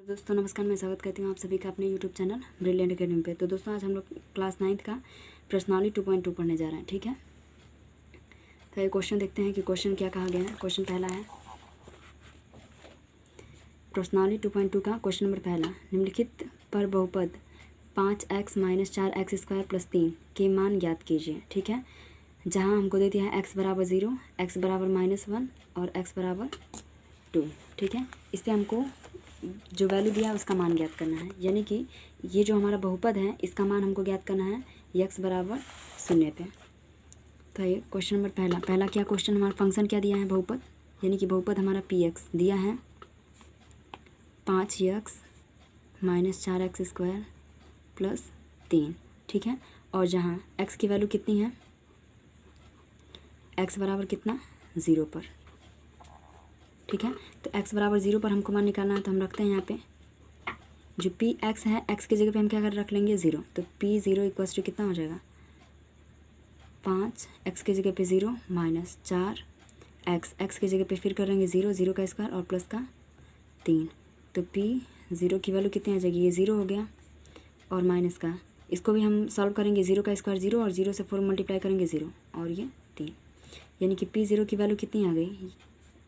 दोस्तों नमस्कार, मैं स्वागत करती हूँ आप सभी का अपने यूट्यूब चैनल ब्रिलियंट एकेडमी पे। तो दोस्तों आज हम लोग क्लास 9th का प्रश्नावली 2.2 पढ़ने जा रहे हैं, ठीक है। तो ये क्वेश्चन देखते हैं कि क्वेश्चन क्या कहा गया है। क्वेश्चन पहला है प्रश्नावली 2.2 का क्वेश्चन नंबर पहला, निम्नलिखित पर बहुपद 5x - 4x² + 3 के मान ज्ञात कीजिए, ठीक है। जहाँ हमको दे दिया है x बराबर 0, x बराबर -1 और x बराबर 2, ठीक है। इस पर हमको जो वैल्यू दिया है उसका मान ज्ञात करना है, यानी कि ये जो हमारा बहुपद है इसका मान हमको ज्ञात करना है x बराबर 0 पे। तो ये क्वेश्चन नंबर पहला क्या क्वेश्चन हमारा फंक्शन क्या दिया है, बहुपद, यानी कि बहुपद हमारा px दिया है 5x - 4x² + 3, ठीक है। और जहाँ x की वैल्यू कितनी है, x बराबर कितना 0 पर, ठीक है। तो x बराबर 0 पर हमको मान निकालना है, तो हम रखते हैं यहाँ पे जो पी एक्स है, x की जगह पे हम क्या कर रख लेंगे 0। तो p0 = कितना हो जाएगा 5, x की जगह पे 0 - 4x, x की जगह पे फिर करेंगे 0, 0 का स्क्वायर और प्लस का 3। तो p0 की वैल्यू कितनी आ जाएगी, ये 0 हो गया और माइनस का, इसको भी हम सॉल्व करेंगे, 0 का स्क्वायर 0 और 0 से 4 मल्टीप्लाई करेंगे 0 और ये 3, यानी कि p0 की वैल्यू कितनी आ गई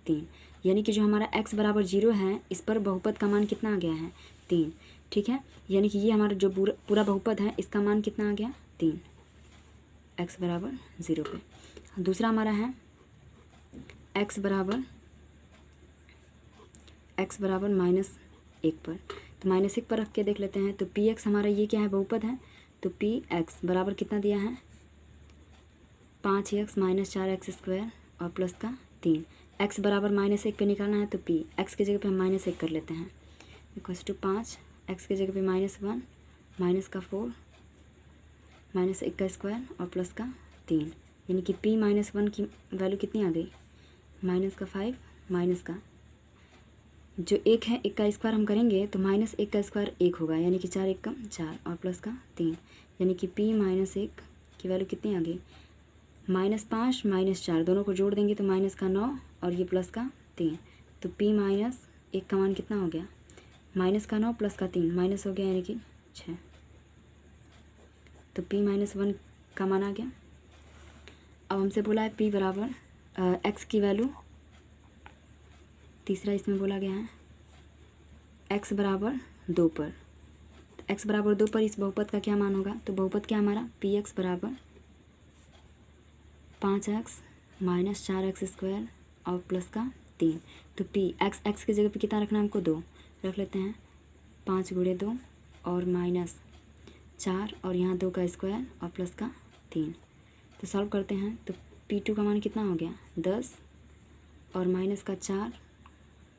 3। यानी कि जो हमारा x बराबर 0 है इस पर बहुपद का मान कितना आ गया है 3, ठीक है। यानी कि ये हमारा जो पूरा बहुपद है इसका मान कितना आ गया 3, x बराबर 0 पे। दूसरा हमारा है x बराबर -1 पर। तो -1 पर रख के देख लेते हैं। तो px हमारा ये क्या है, बहुपद है। तो px बराबर कितना दिया है 5x - 4x² और प्लस का 3। x बराबर -1 पे निकालना है, तो p x की जगह पे हम -1 कर लेते हैं, = 5, x की जगह पे -1, माइनस का 4, -1 का स्क्वायर और प्लस का 3, यानी कि p - 1 की वैल्यू कितनी आ गई -5, माइनस का जो 1 है 1 का स्क्वायर हम करेंगे तो -1 का स्क्वायर 1 होगा, यानी कि 4 1 का 4 और प्लस का 3, यानी कि p - 1 की वैल्यू कितनी आ गई -5 - 4, दोनों को जोड़ देंगे तो माइनस का 9 और ये प्लस का 3। तो p - 1 का मान कितना हो गया माइनस का 9 प्लस का 3, माइनस हो गया यानी कि 6। तो p - 1 का मान आ गया। अब हमसे बोला है p बराबर x की वैल्यू, तीसरा इसमें बोला गया है x बराबर 2 पर। तो x बराबर 2 पर इस बहुपद का क्या मान होगा, तो बहुपद क्या हमारा px बराबर 5x - 4x² और प्लस का 3। तो p x की जगह पे कितना रखना है हमको 2 रख लेते हैं, 5 × 2 और -4 और यहाँ 2 का स्क्वायर और प्लस का 3। तो सॉल्व करते हैं तो p2 का मान कितना हो गया 10 और माइनस का 4,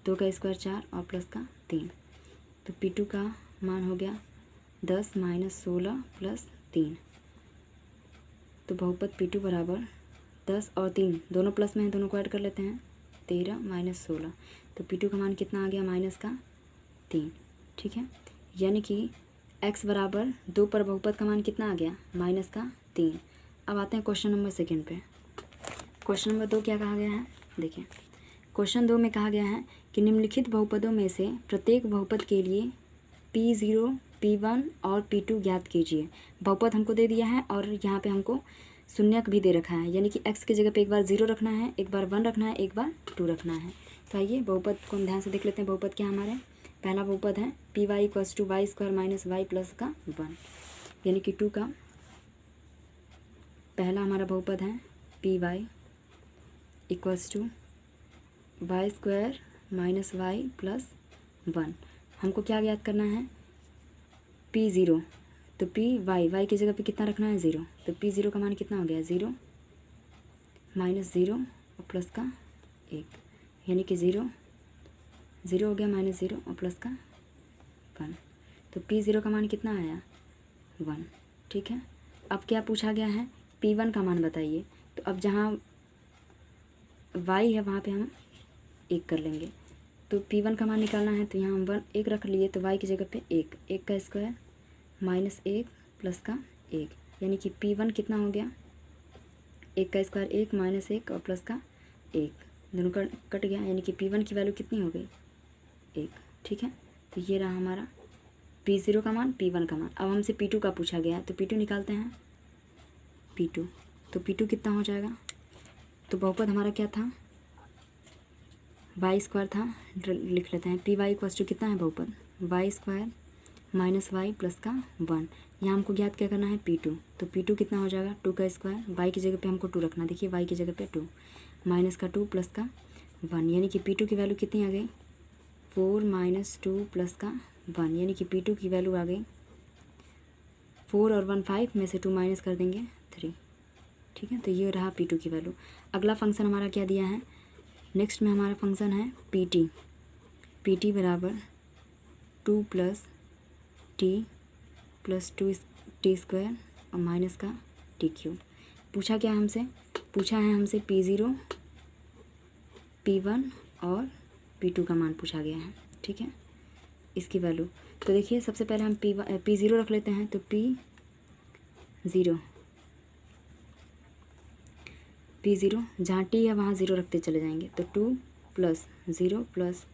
2 का स्क्वायर 4 और प्लस का 3। तो p2 का मान हो गया 10 - 16 + 3। तो बहुपद p2 बराबर 10 और 3 दोनों प्लस में है, दोनों को ऐड कर लेते हैं, 13 - 16। तो p2 का मान कितना आ गया -3, ठीक है। यानी कि x बराबर 2 पर बहुपद का मान कितना आ गया -3। अब आते हैं क्वेश्चन नंबर 2 पे। क्वेश्चन नंबर 2 क्या कहा गया है, देखिए क्वेश्चन 2 में कहा गया है कि निम्नलिखित बहुपदों में से प्रत्येक बहुपद के लिए p0, p1 और p2 ज्ञात कीजिए। बहुपद हमको दे दिया है और यहाँ पे हमको शून्यक भी दे रखा है, यानी कि x की जगह पे एक बार 0 रखना है, एक बार 1 रखना है, एक बार 2 रखना है। तो आइए बहुपद को हम ध्यान से देख लेते हैं। बहुपद क्या हमारे पहला बहुपद है py = y² - y प्लस का 1, यानी कि 2 का पहला हमारा बहुपद है py = y² - y प्लस 1। हमको क्या ज्ञात करना है p0, तो y की जगह पे कितना रखना है 0। तो p0 का मान कितना हो गया 0 -0 और प्लस का 1, यानी कि 0 हो गया -0 और प्लस का 1। तो p0 का मान कितना आया 1, ठीक है। अब क्या पूछा गया है p1 का मान बताइए। तो अब जहाँ y है वहाँ पे हम 1 कर लेंगे। तो p1 का मान निकालना है, तो यहाँ हम 1 रख लिए, तो y की जगह पे 1 का स्क्वायर -1 प्लस का 1, यानी कि p1 कितना हो गया 1 का स्क्वायर 1 -1 और प्लस का 1, दोनों का कट गया, यानी कि p1 की वैल्यू कितनी हो गई 1, ठीक है। तो ये रहा हमारा P0 का मान, P1 का मान। अब हमसे P2 का पूछा गया है तो P2 निकालते हैं। P2 तो P2 कितना हो जाएगा, तो बहुपद हमारा क्या था, y स्क्वायर था, लिख लेते हैं। पी वाई इक्वल्स टू कितना है बहुपद, y square minus y plus का 1। यहाँ हमको ज्ञात क्या करना है P2, तो P2 कितना हो जाएगा 2 का स्क्वायर, y की जगह पे हमको 2 रखना, देखिए y की जगह पे 2 माइनस का 2 प्लस का 1, यानी कि P2 की वैल्यू कितनी आ गई 4 माइनस 2 प्लस का 1, यानी कि P2 की वैल्यू आ गई 4 और 1 5 में से 2 माइनस कर देंगे 3। ठीक है, तो ये रहा P2 की वैल्यू। अगला फंक्शन हमारा क्या दिया है, नेक्स्ट में हमारा फंक्शन है PT बराबर 2 plus T plus 2 T square और माइनस का टी क्यूब। पूछा क्या हमसे, पूछा है हमसे P0 P1 और P2 का मान पूछा गया है। ठीक है, इसकी वैल्यू तो देखिए सबसे पहले हम P0 रख लेते हैं, तो P0 जहाँ टी है वहाँ 0 रखते चले जाएंगे, तो 2 प्लस 0 प्लस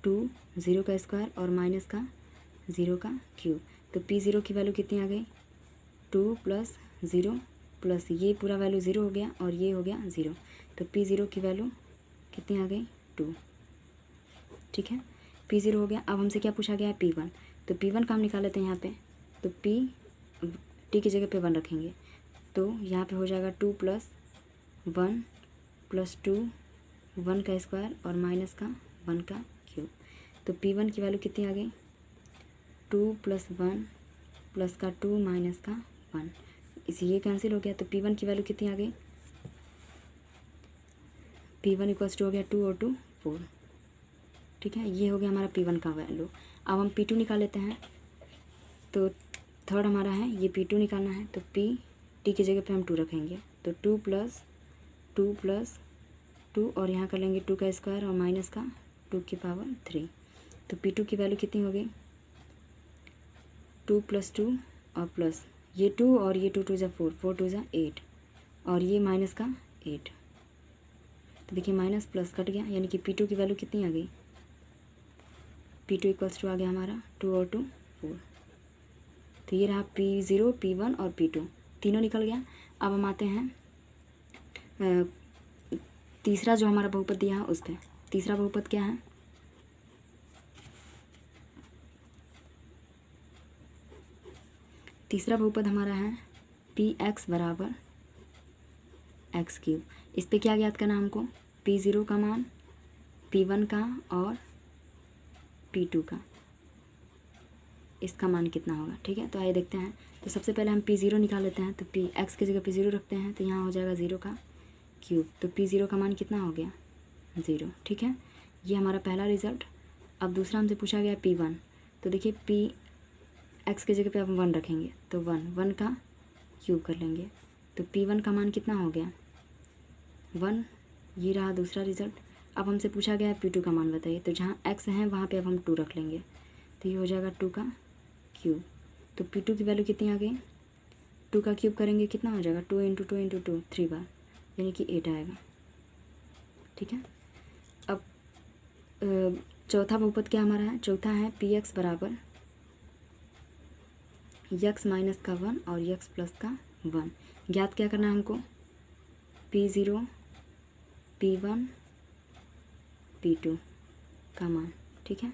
2 0 का स्क्वायर और माइनस का 0 का क्यूब। तो P0 की वैल्यू कितनी आ गई 2 प्लस 0 प्लस ये पूरा वैल्यू 0 हो गया और ये हो गया 0, तो P0 की वैल्यू कितनी आ गई 2। ठीक है, P0 हो गया। अब हमसे क्या पूछा गया है P1, तो P1 का हम निकाल लेते हैं यहाँ पे, तो टी की जगह पे 1 रखेंगे, तो यहाँ पे हो जाएगा 2 प्लस 1 प्लस 2 1 का स्क्वायर और माइनस का 1 का क्यूब। तो P1 की वैल्यू कितनी आ गई 2 प्लस 1 प्लस का 2 माइनस का 1, इसी ये कैंसिल हो गया, तो P1 की वैल्यू कितनी आ गई P1 इक्वल्स टू हो गया 2 और 2 4। ठीक है, ये हो गया हमारा P1 का वैल्यू। अब हम P2 निकाल लेते हैं, तो थर्ड हमारा है ये P2 निकालना है, तो टी की जगह पे हम 2 रखेंगे, तो 2 प्लस 2 और यहाँ कर लेंगे 2 का स्क्वायर और माइनस का 2 की पावर 3। तो P2 की वैल्यू कितनी हो गई 2 प्लस 2 और प्लस ये 2 और ये 2 2 जा 4 4 2 जा 8 और ये माइनस का 8, तो देखिए माइनस प्लस कट गया, यानी कि P2 की वैल्यू कितनी आ गई P2 इक्वल्स टू आ गया हमारा 2 और 2 4। तो ये रहा P0 P1 और P2 तीनों निकल गया। अब हम आते हैं तीसरा जो हमारा बहुपद दिया है उस पर। तीसरा बहुपद क्या है, तीसरा बहुपद हमारा है Px बराबर एक्स क्यूब। इस पर क्या ज्ञात करना हमको, P0 का मान, P1 का और P2 का, इसका मान कितना होगा। ठीक है, तो आइए देखते हैं। तो सबसे पहले हम P0 निकाल लेते हैं, तो X की जगह P0 रखते हैं, तो यहाँ हो जाएगा 0 का क्यूब, तो P0 का मान कितना हो गया 0। ठीक है, ये हमारा पहला रिज़ल्ट। अब दूसरा हमसे पूछा गया P1, तो देखिए X की जगह पे हम 1 रखेंगे, तो 1 का क्यूब कर लेंगे, तो P1 का मान कितना हो गया 1। ये रहा दूसरा रिज़ल्ट। अब हमसे पूछा गया है P2 का मान बताइए, तो जहाँ X है वहाँ पे अब हम 2 रख लेंगे, तो ये हो जाएगा 2 का क्यूब। तो P2 की वैल्यू कितनी आ गई 2 का क्यूब करेंगे कितना हो जाएगा 2 इंटू 2 इंटू 2 3 बार, यानी कि 8 आएगा। ठीक है, अब चौथा बहुपद क्या हमारा है, चौथा है Px बराबर x माइनस का 1 और x प्लस का 1। ज्ञात क्या करना है हमको P0 P1 P2 का मान। ठीक है,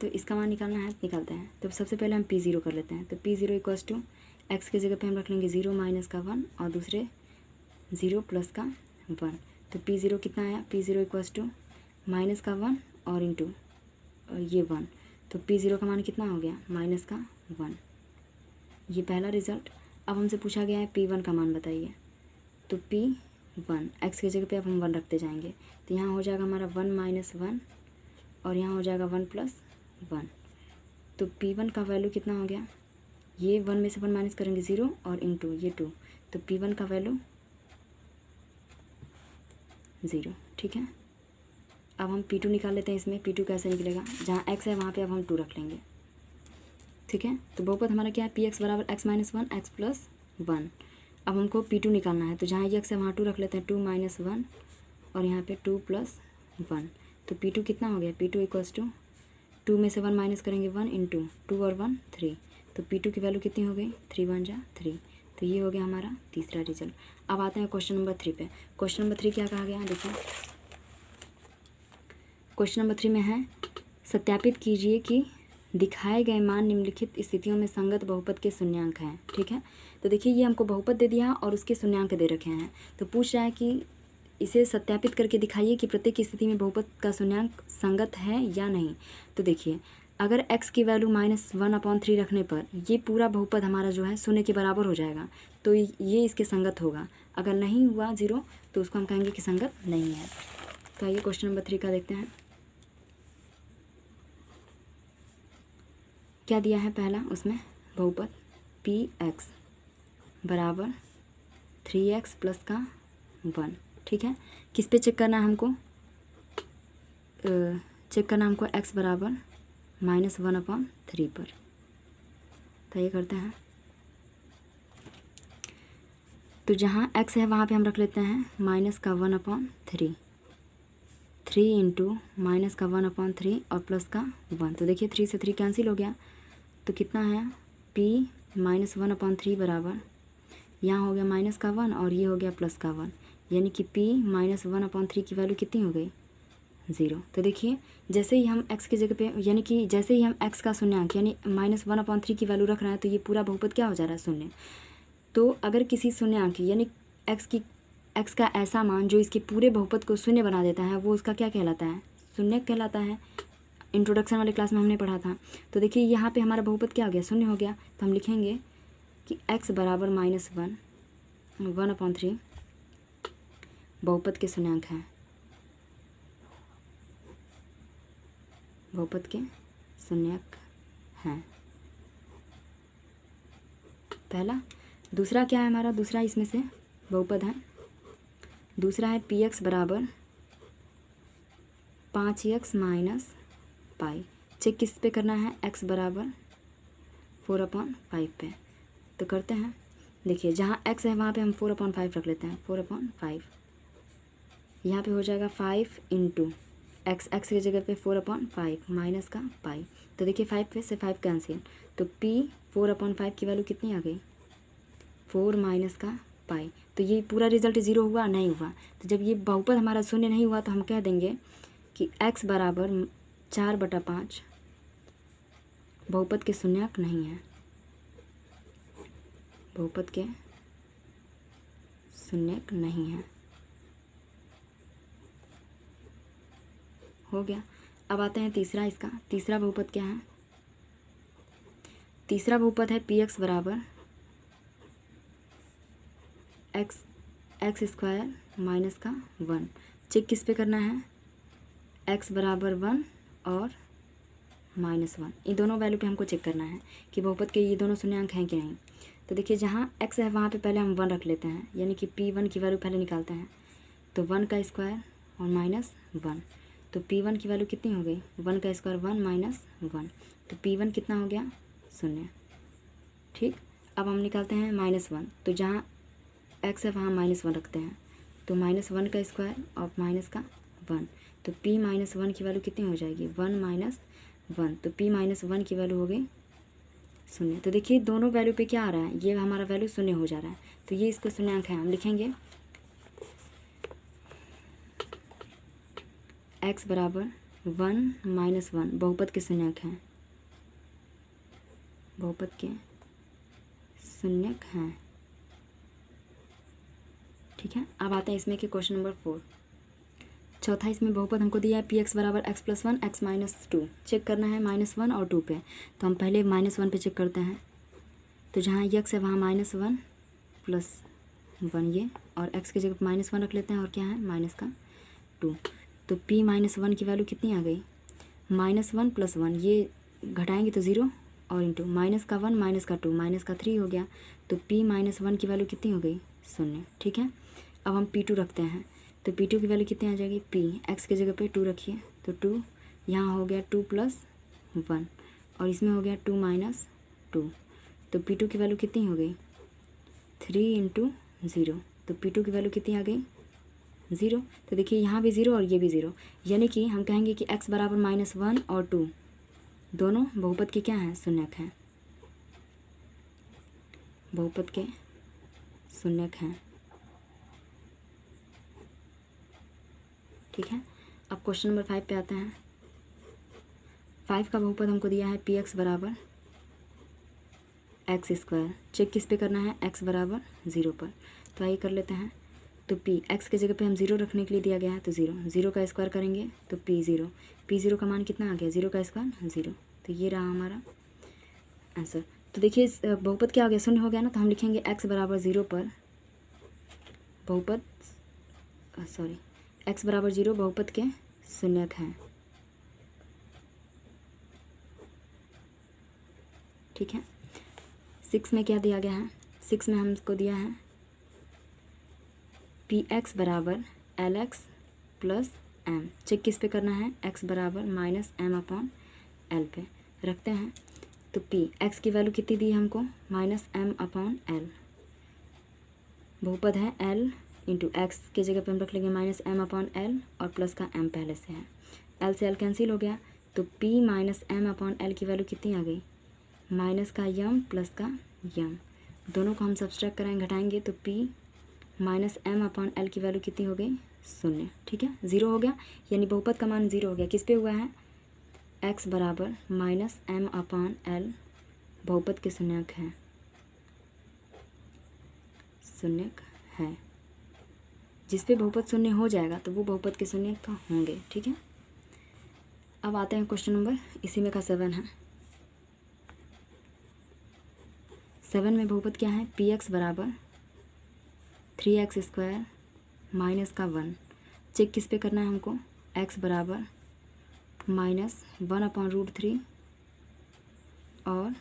तो इसका मान निकालना है, निकालते हैं। तो सबसे पहले हम P0 कर लेते हैं, तो P0 इक्वल्स टू एक्स की जगह पे हम रख लेंगे 0 माइनस का 1 और दूसरे 0 प्लस का 1। तो P0 कितना आया, P0 इक्वल्स टू माइनस का 1 और इंटू ये 1, तो P0 का मान कितना हो गया माइनस का 1। ये पहला रिज़ल्ट। अब हमसे पूछा गया है P1 का मान बताइए, तो P1 एक्स की जगह पे अब हम 1 रखते जाएंगे, तो यहाँ हो जाएगा हमारा 1 माइनस 1 और यहाँ हो जाएगा 1 प्लस 1। तो P1 का वैल्यू कितना हो गया, ये 1 में से 1 माइनस करेंगे 0 और इंटू ये 2, तो P1 का वैल्यू 0। ठीक है, अब हम P2 निकाल लेते हैं। इसमें P2 कैसे निकलेगा, जहाँ x है वहाँ पे अब हम 2 रख लेंगे। ठीक है, तो बहुपद हमारा क्या है Px बराबर x माइनस 1 x प्लस 1। अब हमको P2 निकालना है, तो जहाँ x है वहाँ 2 रख लेते हैं, 2 माइनस 1 और यहाँ पे 2 प्लस 1, तो P2 कितना हो गया, P2 इक्वल्स टू 2 में से 1 माइनस करेंगे 1 इंटू 2 और 1 3, तो P2 की वैल्यू कितनी हो गई 3 1 जा 3। तो ये हो गया हमारा तीसरा रिजल्ट। अब आते हैं क्वेश्चन नंबर 3 पे। क्वेश्चन नंबर 3 क्या कहा गया है, देखिए क्वेश्चन नंबर 3 में है सत्यापित कीजिए कि दिखाए गए मान निम्नलिखित स्थितियों में संगत बहुपद के शून्यांक हैं। ठीक है, तो देखिए ये हमको बहुपद दे दिया और उसके शून्यांक दे रखे हैं। तो पूछ रहा है कि इसे सत्यापित करके दिखाइए कि प्रत्येक स्थिति में बहुपद का शून्यांक संगत है या नहीं। तो देखिए अगर x की वैल्यू -1/3 रखने पर ये पूरा बहुपद हमारा जो है शून्य के बराबर हो जाएगा, तो ये इसके संगत होगा। अगर नहीं हुआ 0 तो उसको हम कहेंगे कि संगत नहीं है। तो आइए क्वेश्चन नंबर 3 का देखते हैं क्या दिया है। पहला उसमें बहुपद px बराबर 3x प्लस का 1। ठीक है, किस पे चेक करना है हमको, चेक करना हमको x बराबर -1/3 पर। तो ये करते हैं, तो जहाँ x है वहाँ पे हम रख लेते हैं -1/3, 3 इंटू -1/3 और प्लस का 1। तो देखिए 3 से 3 कैंसिल हो गया, तो कितना है p -1/3 बराबर, यहाँ हो गया -1 और ये हो गया +1, यानी कि p -1/3 की वैल्यू कितनी हो गई 0। तो देखिए जैसे ही हम x की जगह पे, यानी कि जैसे ही हम x का शून्यांक यानी -1/3 की वैल्यू रख रहे हैं तो ये पूरा बहुपद क्या हो जा रहा है, शून्य। तो अगर किसी शून्यांक यानी x का ऐसा मान जो इसके पूरे बहुपद को शून्य बना देता है वो उसका क्या कहलाता है, शून्य कहलाता है। इंट्रोडक्शन वाले क्लास में हमने पढ़ा था। तो देखिए यहाँ पे हमारा बहुपद क्या हो गया, शून्य हो गया। तो हम लिखेंगे कि x बराबर -1/3 बहुपद के शून्यांक हैं, बहुपद के शून्यक हैं पहला। दूसरा क्या है हमारा, दूसरा इसमें से बहुपद है, दूसरा है px बराबर 5x माइनस पाई। चेक किस पे करना है, x बराबर 4/5 पे। तो करते हैं, देखिए जहाँ x है वहाँ पे हम 4/5 रख लेते हैं, 4/5 यहाँ पे हो जाएगा 5 इंटू x की जगह पे 4/5 माइनस का पाई। तो देखिए 5 पे से 5 कैंसिल, तो p 4/5 की वैल्यू कितनी आ गई 4 माइनस का पाई। तो ये पूरा रिजल्ट 0 हुआ नहीं हुआ। तो जब ये बहुपद हमारा शून्य नहीं हुआ तो हम कह देंगे कि x बराबर 4/5 बहुपद के शून्यक नहीं है, बहुपद के शून्यक नहीं है। हो गया। अब आते हैं तीसरा, इसका तीसरा बहुपद क्या है, तीसरा बहुपद है px बराबर x स्क्वायर माइनस का 1। चेक किस पे करना है, x बराबर 1 और -1, इन दोनों वैल्यू पे हमको चेक करना है कि बहुपद के ये दोनों शून्यांक हैं कि नहीं। तो देखिए जहाँ x है वहाँ पे पहले हम 1 रख लेते हैं, यानी कि p1 की वैल्यू पहले निकालते हैं। तो 1 का स्क्वायर और -1, तो p1 की वैल्यू कितनी हो गई, 1 का स्क्वायर 1 -1, तो p1 कितना हो गया 0। ठीक, अब हम निकालते हैं -1, तो जहाँ x है वहाँ -1 रखते हैं, तो -1 का स्क्वायर और माइनस का 1, तो p -1 की वैल्यू कितनी हो जाएगी 1 -1, तो p -1 की वैल्यू हो गई 0। तो देखिए दोनों वैल्यू पे क्या आ रहा है, ये हमारा वैल्यू 0 हो जा रहा है, तो ये इसको शून्यांक है। हम लिखेंगे x बराबर 1 -1 बहुपद के शून्यक हैं, बहुपद के शून्यक हैं। ठीक है, अब आते हैं इसमें कि क्वेश्चन नंबर 4, चौथा। इसमें बहुपद हमको दिया है px बराबर x + 1 x - 2। चेक करना है -1 और 2 पे, तो हम पहले -1 पे चेक करते हैं। तो जहाँ x है वहाँ -1 + 1 ये, और x की जगह -1 रख लेते हैं, और क्या है -2। तो p -1 की वैल्यू कितनी आ गई, -1 + 1, ये घटाएंगे तो 0 और इंटू -1 -2 -3 हो गया। तो p -1 की वैल्यू कितनी हो गई 0। ठीक है, अब हम p2 रखते हैं, तो p2 की वैल्यू कितनी आ जाएगी, p x की जगह पे 2 रखिए, तो 2 यहाँ हो गया 2 + 1 और इसमें हो गया 2 - 2, तो p2 की वैल्यू कितनी हो गई 3 इंटू 0। तो p2 की वैल्यू कितनी आ गई ज़ीरो। तो देखिए यहाँ भी ज़ीरो और ये भी ज़ीरो, यानी कि हम कहेंगे कि x बराबर -1 और 2 दोनों बहुपद के क्या हैं, शून्यक हैं, बहुपद के शून्यक हैं। ठीक है, अब क्वेश्चन नंबर 5 पे आते हैं। 5 का बहुपद हमको दिया है पी एक्स बराबर x²। चेक किस पे करना है, x बराबर 0 पर। तो आइए कर लेते हैं। तो p x के जगह पे हम 0 रखने के लिए दिया गया है, तो 0 का स्क्वायर करेंगे तो p0 का मान कितना आ गया, 0 का स्क्वायर 0। तो ये रहा हमारा आंसर। तो देखिए इस बहुपद क्या हो गया, शून्य हो गया ना, तो हम लिखेंगे x बराबर 0 पर बहुपद x बराबर 0 बहुपद के शून्यक हैं। ठीक है, 6 में क्या दिया गया है, 6 में हमको दिया है पी एक्स बराबर l x plus m. Check किस पे करना है, x बराबर -m/l पे रखते हैं। तो पी एक्स की वैल्यू कितनी दी है हमको, -m/l। बहुपद है l इंटू एक्स की जगह पे हम रख लेंगे -m/l और प्लस का m पहले से है, l से l कैंसिल हो गया। तो p -m/l की वैल्यू कितनी आ गई, माइनस का यम प्लस का यम, दोनों को हम सब्सट्रैक्ट कराएंगे घटाएंगे तो p -m/l की वैल्यू कितनी हो गई, 0। ठीक है, 0 हो गया, यानी बहुपद का मान 0 हो गया। किस पे हुआ है, x बराबर -m/l बहुपद के शून्यक है, शून्यक है। जिस पे बहुपद शून्य हो जाएगा तो वो बहुपद के शून्यक होंगे। ठीक है, अब आते हैं क्वेश्चन नंबर इसी में का 7 है। 7 में बहुपद क्या है, पी एक्स बराबर 3x² माइनस का 1। चेक किस पे करना है हमको, x बराबर -1/√3 और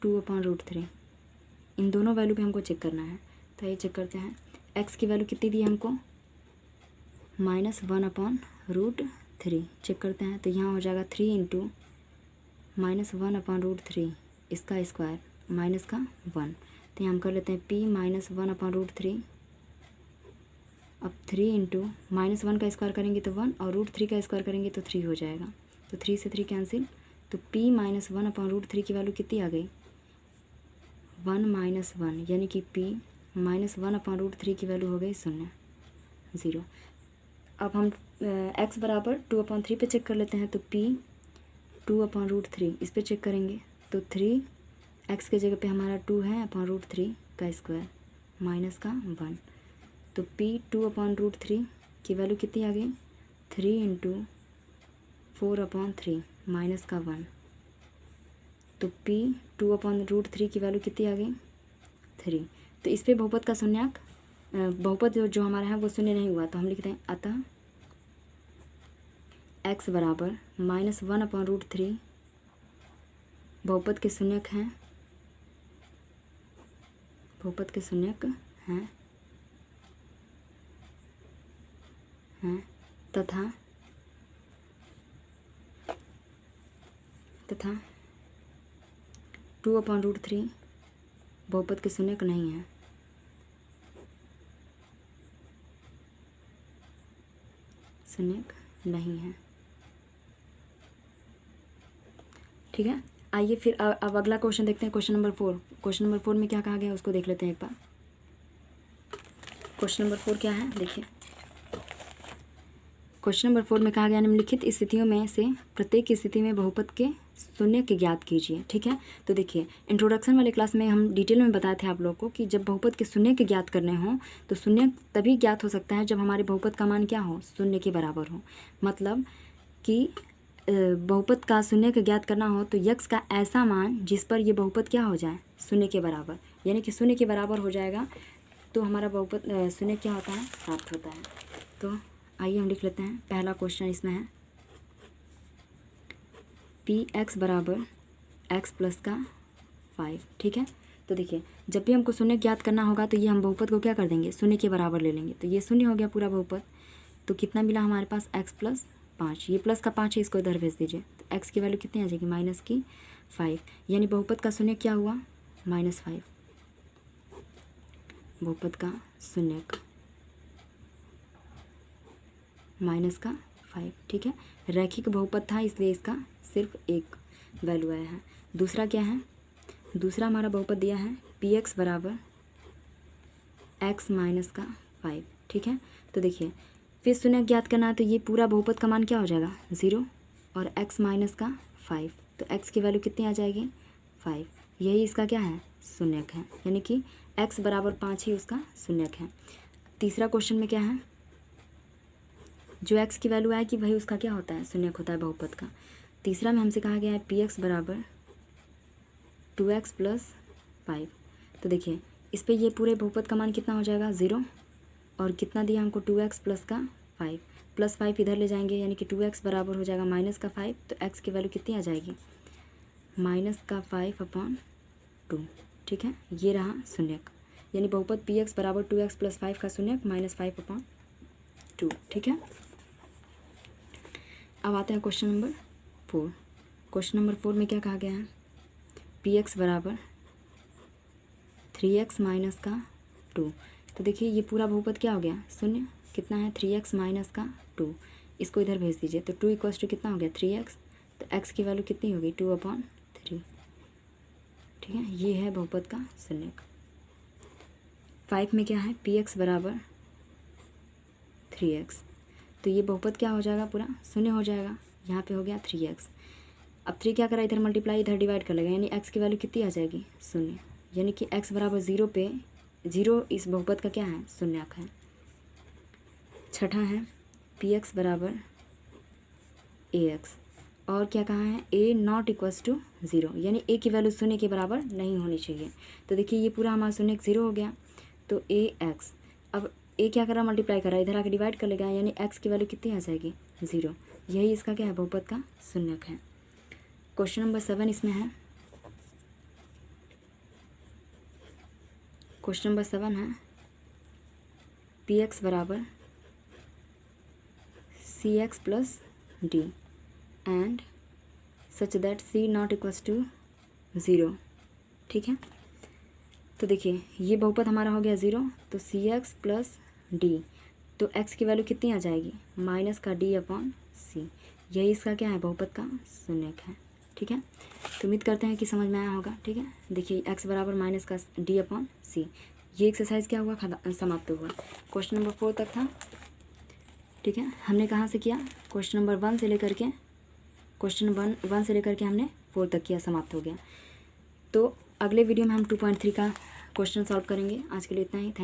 2/√3, इन दोनों वैल्यू पे हमको चेक करना है। तो ये चेक करते हैं, x की वैल्यू कितनी दी है हमको, -1/√3। चेक करते हैं, तो यहाँ हो जाएगा 3 इंटू -1/√3 इसका स्क्वायर माइनस का 1। तो यहाँ हम कर लेते हैं p -1/√3। अब 3 इंटू -1 का स्क्वायर करेंगे तो 1 और √3 का स्क्वायर करेंगे तो 3 हो जाएगा। तो 3 से 3 कैंसिल, तो p -1/√3 की वैल्यू कितनी आ गई, 1 - 1, यानी कि p -1/√3 की वैल्यू हो गई 0। अब हम x बराबर 2/3 पे चेक कर लेते हैं। तो p 2/√3 इस पे चेक करेंगे तो 3 x के जगह पे हमारा 2 है /√3 का स्क्वायर माइनस का 1। तो p 2/√3 की वैल्यू कितनी आ गई, 3 इंटू 4/3 माइनस का 1। तो p 2/√3 की वैल्यू कितनी आ गई, 3। तो इस पे बहुपद का शून्यक बहुपद जो हमारा है वो शून्य नहीं हुआ, तो हम लिखते हैं अतः x बराबर -1/√3 बहुपद के शून्यक हैं, बहुपद के शून्यक हैं तथा 2/√3 बहुपद के शून्यक नहीं है। शून्यक नहीं है। ठीक है, आइए फिर अब अगला क्वेश्चन देखते हैं, क्वेश्चन नंबर 4। क्वेश्चन नंबर 4 में क्या कहा गया उसको देख लेते हैं एक बार। क्वेश्चन नंबर 4 क्या है, देखिए क्वेश्चन नंबर 4 में कहा गया निम्नलिखित स्थितियों में से प्रत्येक स्थिति में बहुपद के शून्य के ज्ञात कीजिए। ठीक है, तो देखिए इंट्रोडक्शन वाले क्लास में हम डिटेल में बताए थे आप लोग को कि जब बहुपद के शून्य के ज्ञात करने हों तो शून्य तभी ज्ञात हो सकता है जब हमारे बहुपद का मान क्या हो, शून्य के बराबर हो। मतलब कि बहुपद का शून्य का ज्ञात करना हो तो यक्स का ऐसा मान जिस पर ये बहुपद क्या हो जाए, शून्य के बराबर, यानी कि शून्य के बराबर हो जाएगा तो हमारा बहुपद शून्य क्या होता है, प्राप्त होता है। तो आइए हम लिख लेते हैं, पहला क्वेश्चन इसमें है पी एक्स बराबर एक्स प्लस का 5। ठीक है, तो देखिए जब भी हमको शून्य ज्ञात करना होगा तो ये हम बहुपद को क्या कर देंगे, शून्य के बराबर ले लेंगे। तो ये शून्य हो गया पूरा बहुपद। तो कितना मिला हमारे पास, x प्लस 5। ये प्लस का 5 है, इसको इधर भेज दीजिए। तो x की वैल्यू कितनी आ जाएगी, -5, यानी बहुपद का शून्य क्या हुआ, -5। बहुपद का शून्यक माइनस का 5, ठीक है। रैखिक बहुपद था इसलिए इसका सिर्फ एक वैल्यू आया है। दूसरा क्या है, दूसरा हमारा बहुपद दिया है पी एक्स बराबर एक्स माइनस का 5, ठीक है। तो देखिए फिर शून्य ज्ञात करना है, तो ये पूरा बहुपद का मान क्या हो जाएगा 0 और x माइनस का 5, तो x की वैल्यू कितनी आ जाएगी 5। यही इसका क्या है शून्यक है, यानी कि x बराबर 5 ही उसका शून्यक है। तीसरा क्वेश्चन में क्या है, जो x की वैल्यू आए कि भाई उसका क्या होता है शून्यक होता है बहुपद का। तीसरा में हमसे कहा गया है पी एक्स बराबर 2x प्लस 5। तो देखिए इस पर ये पूरे बहुपद का मान कितना हो जाएगा 0 और कितना दिया हमको 2x प्लस का 5, प्लस 5 इधर ले जाएंगे यानी कि 2x बराबर हो जाएगा माइनस का 5, तो x की वैल्यू कितनी आ जाएगी माइनस का 5/2, ठीक है। ये रहा शून्यक, यानी बहुपद पी एक्स बराबर 2x प्लस 5 का शून्यक -5/2, ठीक है। अब आते हैं क्वेश्चन नंबर 4। क्वेश्चन नंबर 4 में क्या कहा गया है, पी एक्स बराबर 3x माइनस का 2। तो देखिए ये पूरा बहुपद क्या हो गया शून्य, कितना है 3x माइनस का 2, इसको इधर भेज दीजिए तो 2 इक्वल्स टू कितना हो गया 3x, तो x की वैल्यू कितनी होगी 2/3, ठीक है। ये है बहुपद का शून्यक। 5 में क्या है पी एक्स बराबर 3x, तो ये बहुपद क्या हो जाएगा पूरा शून्य हो जाएगा, यहाँ पे हो गया 3x। अब 3 क्या करा इधर मल्टीप्लाई इधर डिवाइड कर लेगा, यानी x की वैल्यू कितनी आ जाएगी शून्य, यानी कि x बराबर 0 पे 0 इस बहुपद का क्या है शून्यक है। छठा है पी एक्स बराबर ए एक्स, और क्या कहा है a नॉट इक्वल्स टू 0, यानी a की वैल्यू शून्य के बराबर नहीं होनी चाहिए। तो देखिए ये पूरा हमारा शून्य 0 हो गया, तो ए एक्स, अब a क्या करा मल्टीप्लाई करा इधर आके डिवाइड कर लेगा, यानी x की वैल्यू कितनी आ जाएगी 0। यही इसका क्या है बहुपद का शून्यक है। क्वेश्चन नंबर 7 इसमें है, क्वेश्चन नंबर 7 है पी एक्स बराबर C X plus D and such that C not equals to 0, ठीक है। तो देखिए ये बहुपद हमारा हो गया 0, तो सी एक्स प्लस डी, तो x की वैल्यू कितनी आ जाएगी माइनस का d/c, यही इसका क्या है बहुपद का शून्यक है, ठीक है। तो उम्मीद करते हैं कि समझ में आया होगा, ठीक है। देखिए x बराबर माइनस का d/c, ये एक्सरसाइज क्या हुआ समाप्त हुआ। क्वेश्चन नंबर 4 तक था, ठीक है। हमने कहाँ से किया क्वेश्चन नंबर 1 से लेकर के क्वेश्चन 1 से लेकर के हमने 4 तक किया, समाप्त हो गया। तो अगले वीडियो में हम 2.3 का क्वेश्चन सॉल्व करेंगे। आज के लिए इतना ही।